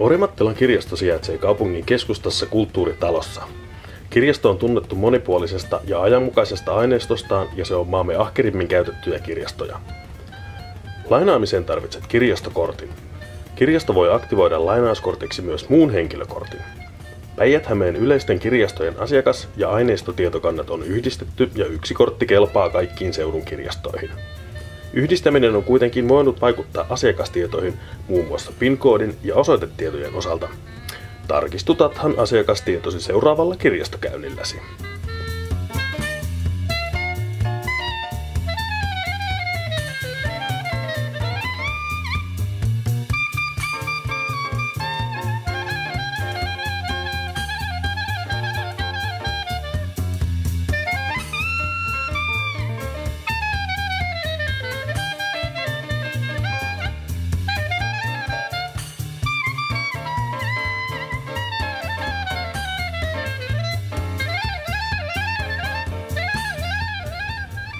Orimattilan kirjasto sijaitsee kaupungin keskustassa Kulttuuritalossa. Kirjasto on tunnettu monipuolisesta ja ajanmukaisesta aineistostaan ja se on maamme ahkerimmin käytettyjä kirjastoja. Lainaamiseen tarvitset kirjastokortin. Kirjasto voi aktivoida lainauskortiksi myös muun henkilökortin. Päijät-Hämeen yleisten kirjastojen asiakas- ja aineistotietokannat on yhdistetty ja yksi kortti kelpaa kaikkiin seudun kirjastoihin. Yhdistäminen on kuitenkin voinut vaikuttaa asiakastietoihin muun muassa PIN-koodin ja osoitetietojen osalta. Tarkistutathan asiakastietosi seuraavalla kirjastokäynnilläsi.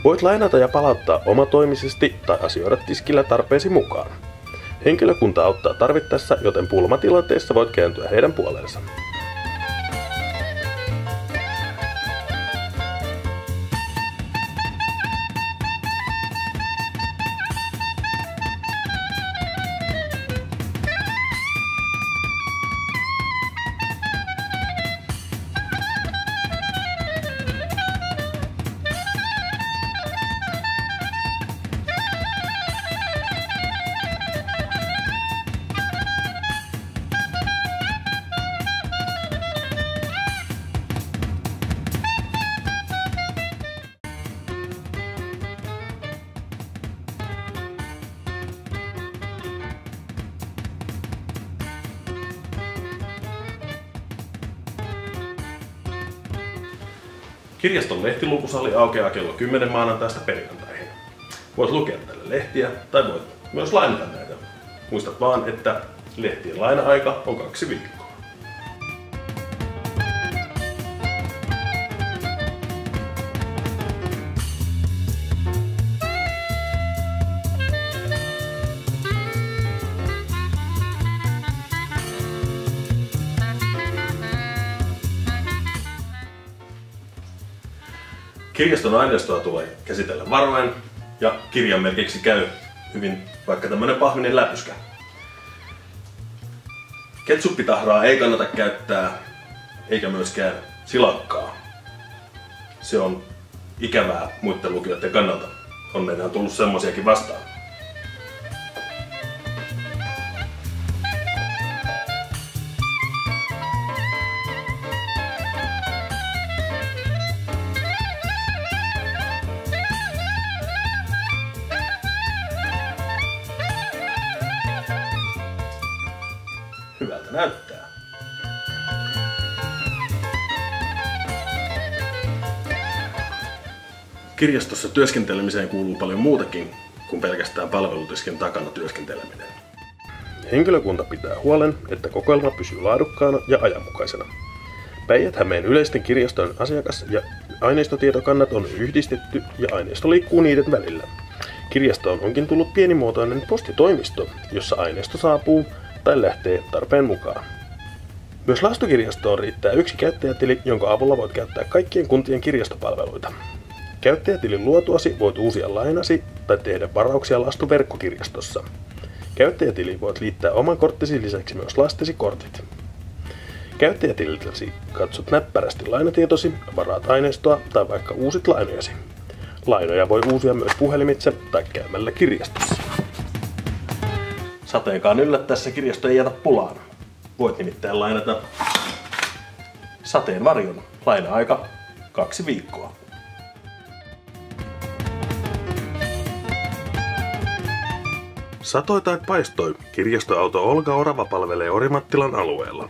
Voit lainata ja palauttaa omatoimisesti tai asioida tiskillä tarpeesi mukaan. Henkilökunta auttaa tarvittaessa, joten pulmatilanteessa voit kääntyä heidän puoleensa. Kirjaston lehtilukusali aukeaa kello 10 maanantaista perjantaihin. Voit lukea tälle lehtiä tai voit myös lainata näitä. Muistat vaan, että lehtien laina-aika on 2 viikkoa. Kirjaston aineistoa tulee käsitellä varoen ja kirjanmerkiksi käy hyvin vaikka tämmönen pahvinen läpyskä. Ketsuppitahraa ei kannata käyttää eikä myöskään silakkaa. Se on ikävää muiden lukijoiden kannalta. On meidän tullut semmosiakin vastaan. Hyvältä näyttää. Kirjastossa työskentelemiseen kuuluu paljon muutakin kuin pelkästään palvelutiskin takana työskenteleminen. Henkilökunta pitää huolen, että kokoelma pysyy laadukkaana ja ajanmukaisena. Päijät-Hämeen yleisten kirjastojen asiakas- ja aineistotietokannat on yhdistetty ja aineisto liikkuu niiden välillä. Kirjastoon onkin tullut pienimuotoinen postitoimisto, jossa aineisto saapuu tai lähtee tarpeen mukaan. Myös lastukirjastoon riittää yksi käyttäjätili, jonka avulla voit käyttää kaikkien kuntien kirjastopalveluita. Käyttäjätilin luotuasi voit uusia lainasi tai tehdä varauksia lastuverkkokirjastossa. Käyttäjätiliin voit liittää oman korttisi lisäksi myös lastesi kortit. Käyttäjätililtäsi katsot näppärästi lainatietosi, varaat aineistoa tai vaikka uusit lainojasi. Lainoja voi uusia myös puhelimitse tai käymällä kirjastossa. Sateenkaan yllättäessä kirjasto ei jätä pulaan. Voit nimittäin lainata sateenvarjon. Laina-aika 2 viikkoa. Satoi tai paistoi, kirjastoauto Olga Orava palvelee Orimattilan alueella.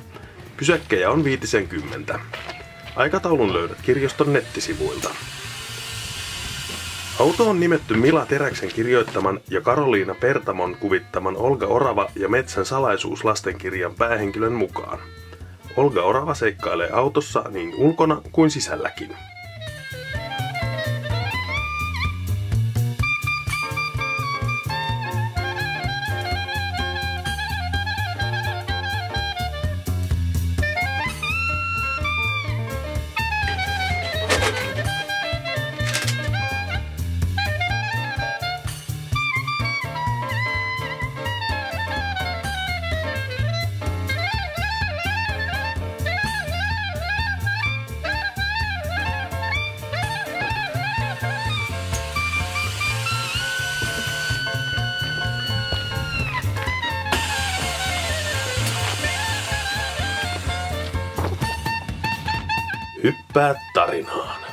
Pysäkkejä on 50. Aikataulun löydät kirjaston nettisivuilta. Auto on nimetty Mila Teräksen kirjoittaman ja Karoliina Pertamon kuvittaman Olga Orava ja metsän salaisuus lastenkirjan päähenkilön mukaan. Olga Orava seikkailee autossa niin ulkona kuin sisälläkin. Hyppää tarinaan.